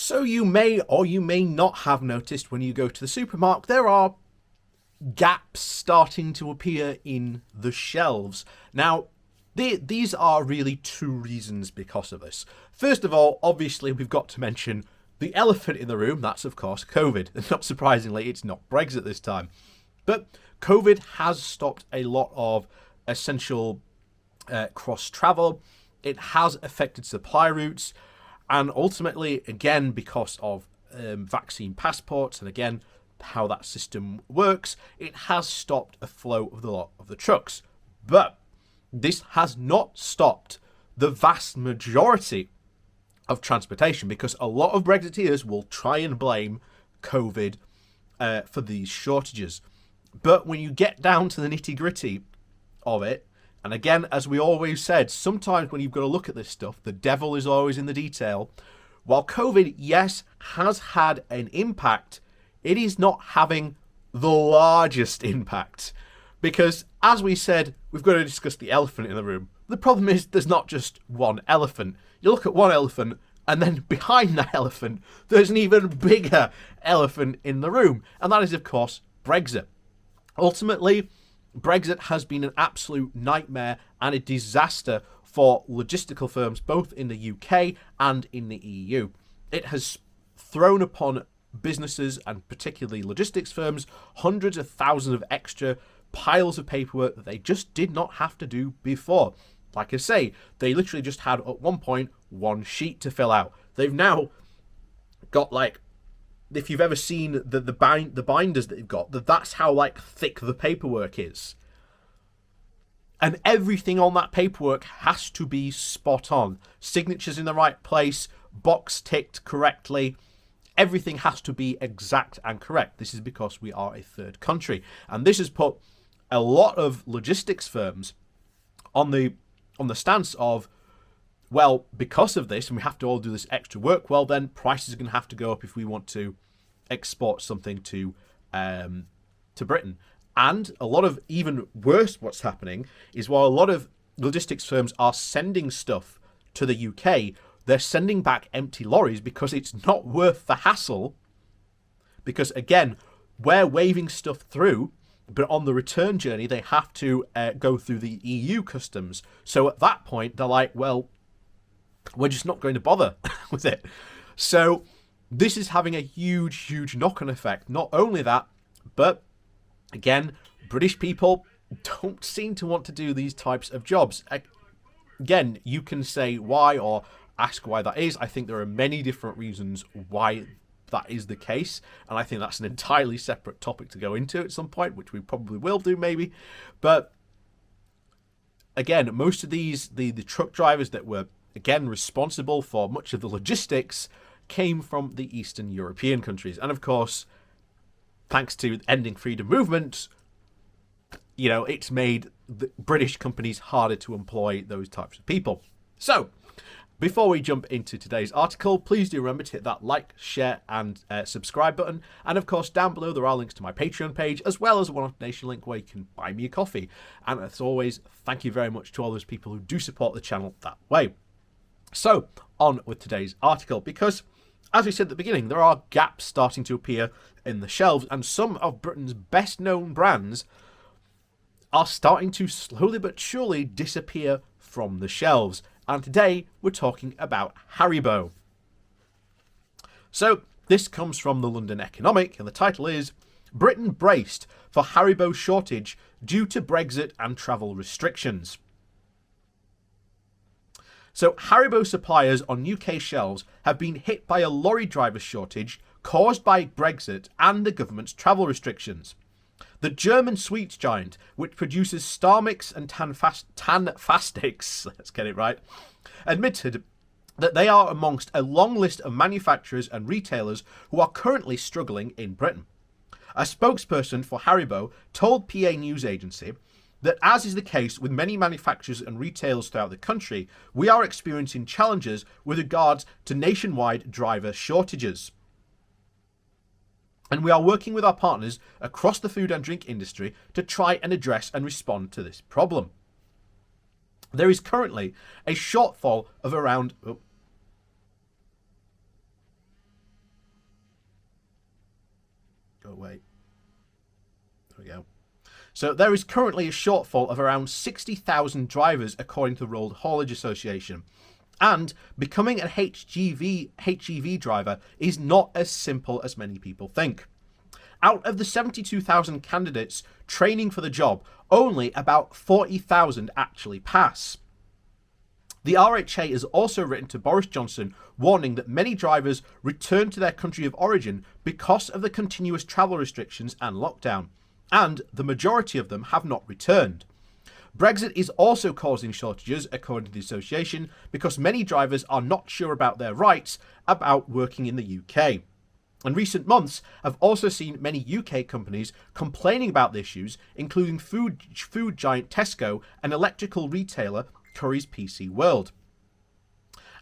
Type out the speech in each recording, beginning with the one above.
So you may or you may not have noticed when you go to the supermarket, there are gaps starting to appear in the shelves. Now, these are really two reasons because of this. First of all, obviously, we've got to mention the elephant in the room. That's, of course, COVID. And not surprisingly, it's not Brexit this time. But COVID has stopped a lot of essential cross-travel. It has affected supply routes. And ultimately, again, because of vaccine passports and, again, how that system works, it has stopped a flow of the lot of the trucks. But this has not stopped the vast majority of transportation, because a lot of Brexiteers will try and blame COVID for these shortages. But when you get down to the nitty-gritty of it, and again, as we always said, sometimes when you've got to look at this stuff, the devil is always in the detail. While COVID, yes, has had an impact, it is not having the largest impact. Because, as we said, we've got to discuss the elephant in the room. The problem is there's not just one elephant. You look at one elephant, and then behind that elephant, there's an even bigger elephant in the room. And that is, of course, Brexit. Ultimately, Brexit has been an absolute nightmare and a disaster for logistical firms, both in the UK and in the EU. It has thrown upon businesses, and particularly logistics firms, hundreds of thousands of extra piles of paperwork that they just did not have to do before. Like I say, they literally just had at one point one sheet to fill out. They've now got, like, if you've ever seen the binders that they've got, that's how, like, thick the paperwork is. And everything on that paperwork has to be spot on. Signatures in the right place, box ticked correctly. Everything has to be exact and correct. This is because we are a third country. And this has put a lot of logistics firms on the stance of, well, because of this, and we have to all do this extra work, well, then prices are going to have to go up if we want to export something to Britain. And a lot of, even worse, what's happening is while a lot of logistics firms are sending stuff to the UK, they're sending back empty lorries because it's not worth the hassle. Because, again, we're waving stuff through, but on the return journey, they have to go through the EU customs. So at that point, they're like, well, we're just not going to bother with it. So this is having a huge, huge knock-on effect. Not only that, but again, British people don't seem to want to do these types of jobs. Again, you can say why or ask why that is. I think there are many different reasons why that is the case, and I think that's an entirely separate topic to go into at some point, which we probably will do maybe. But again, most of these the truck drivers that were again responsible for much of the logistics came from the Eastern European countries, and of course, thanks to ending freedom movement, it's made the British companies harder to employ those types of people. So before we jump into today's article, please do remember to hit that like, share, and subscribe button. And of course, down below there are links to my Patreon page, as well as a one-off donation link where you can buy me a coffee. And as always, thank you very much to all those people who do support the channel that way. So, on with today's article, because as we said at the beginning, there are gaps starting to appear in the shelves, and some of Britain's best-known brands are starting to slowly but surely disappear from the shelves. And today we're talking about Haribo. So this comes from the London Economic, and the title is Britain Braced for Haribo Shortage Due to Brexit and Travel Restrictions. So Haribo suppliers on UK shelves have been hit by a lorry driver shortage caused by Brexit and the government's travel restrictions. The German sweets giant, which produces Star Mix and Tan Fastix, let's get it right, admitted that they are amongst a long list of manufacturers and retailers who are currently struggling in Britain. A spokesperson for Haribo told PA News Agency that, as is the case with many manufacturers and retailers throughout the country, we are experiencing challenges with regards to nationwide driver shortages. And we are working with our partners across the food and drink industry to try and address and respond to this problem. There is currently a shortfall of around wait. There we go. So there is currently a shortfall of around 60,000 drivers according to the Road Haulage Association. And becoming an HGV driver is not as simple as many people think. Out of the 72,000 candidates training for the job, only about 40,000 actually pass. The RHA has also written to Boris Johnson warning that many drivers return to their country of origin because of the continuous travel restrictions and lockdown, and the majority of them have not returned. Brexit is also causing shortages, according to the association, because many drivers are not sure about their rights about working in the UK. And recent months have also seen many UK companies complaining about the issues, including food giant Tesco and electrical retailer Currys PC World.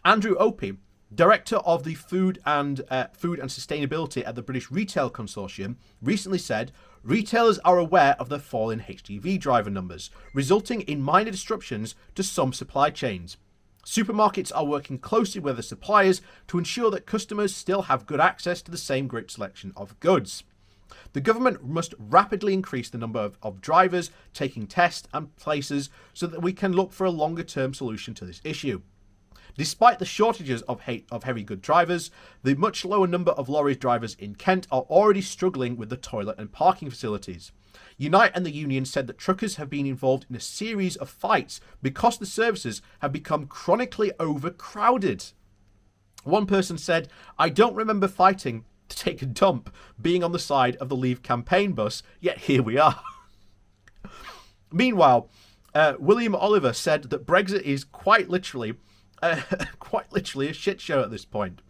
Andrew Opie, director of the food and sustainability at the British Retail Consortium, recently said retailers are aware of the fall in HGV driver numbers, resulting in minor disruptions to some supply chains. Supermarkets are working closely with their suppliers to ensure that customers still have good access to the same great selection of goods. The government must rapidly increase the number of drivers taking tests and places so that we can look for a longer-term solution to this issue. Despite the shortages of heavy good drivers, the much lower number of lorry drivers in Kent are already struggling with the toilet and parking facilities. Unite and the union said that truckers have been involved in a series of fights because the services have become chronically overcrowded. One person said, "I don't remember fighting to take a dump, being on the side of the Leave campaign bus, yet here we are." Meanwhile, William Oliver said that Brexit is quite literally a shit show at this point,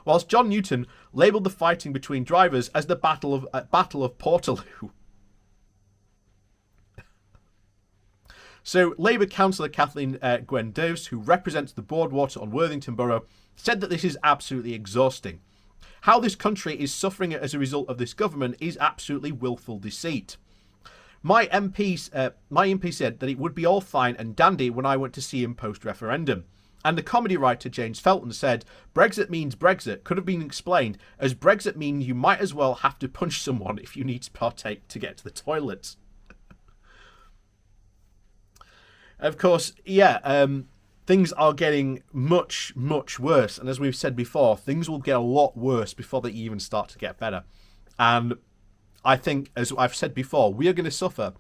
whilst John Newton labelled the fighting between drivers as the Battle of Portaloo. So Labour councillor Kathleen Gwendose, who represents the Boardwater on Worthington Borough, said that this is absolutely exhausting. How this country is suffering as a result of this government is absolutely willful deceit. My MP said that it would be all fine and dandy when I went to see him post-referendum. And the comedy writer James Felton said, Brexit means Brexit could have been explained as Brexit means you might as well have to punch someone if you need to partake to get to the toilet. Of course, things are getting much, much worse. And as we've said before, things will get a lot worse before they even start to get better. And I think, as I've said before, we are going to suffer,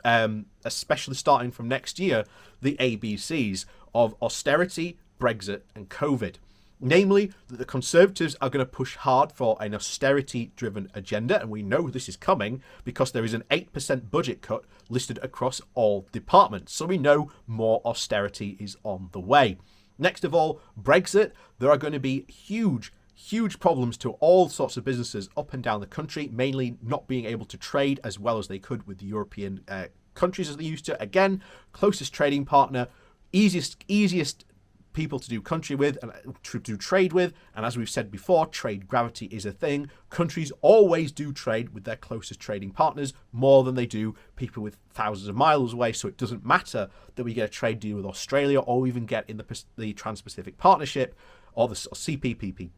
especially starting from next year, the ABCs of austerity, Brexit and COVID. Namely, that the Conservatives are going to push hard for an austerity-driven agenda, and we know this is coming because there is an 8% budget cut listed across all departments. So we know more austerity is on the way. Next of all, Brexit. There are going to be huge problems to all sorts of businesses up and down the country, mainly not being able to trade as well as they could with the European countries as they used to. Again, closest trading partner, easiest people to do country with and to do trade with, and as we've said before, trade gravity is a thing. Countries always do trade with their closest trading partners more than they do people with thousands of miles away, so it doesn't matter that we get a trade deal with Australia or even get in the Trans-Pacific Partnership or the CPTPP,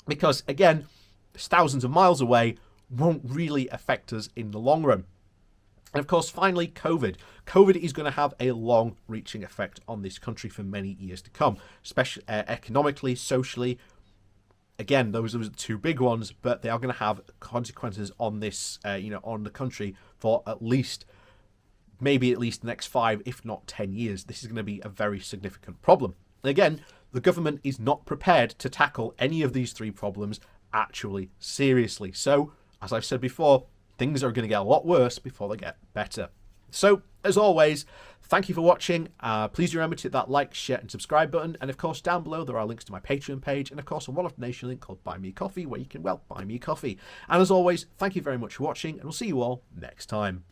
because again, it's thousands of miles away, won't really affect us in the long run. And of course, finally, COVID. COVID is going to have a long-reaching effect on this country for many years to come, especially economically, socially. Again, those are the two big ones, but they are going to have consequences on this, on the country for at least the next 5, if not 10 years. This is going to be a very significant problem. And again, the government is not prepared to tackle any of these three problems actually seriously. So, as I've said before, things are going to get a lot worse before they get better. So, as always, thank you for watching. Please remember to hit that like, share and subscribe button. And of course, down below, there are links to my Patreon page and of course, a one-off donation link called Buy Me a Coffee, where you can, buy me a coffee. And as always, thank you very much for watching and we'll see you all next time.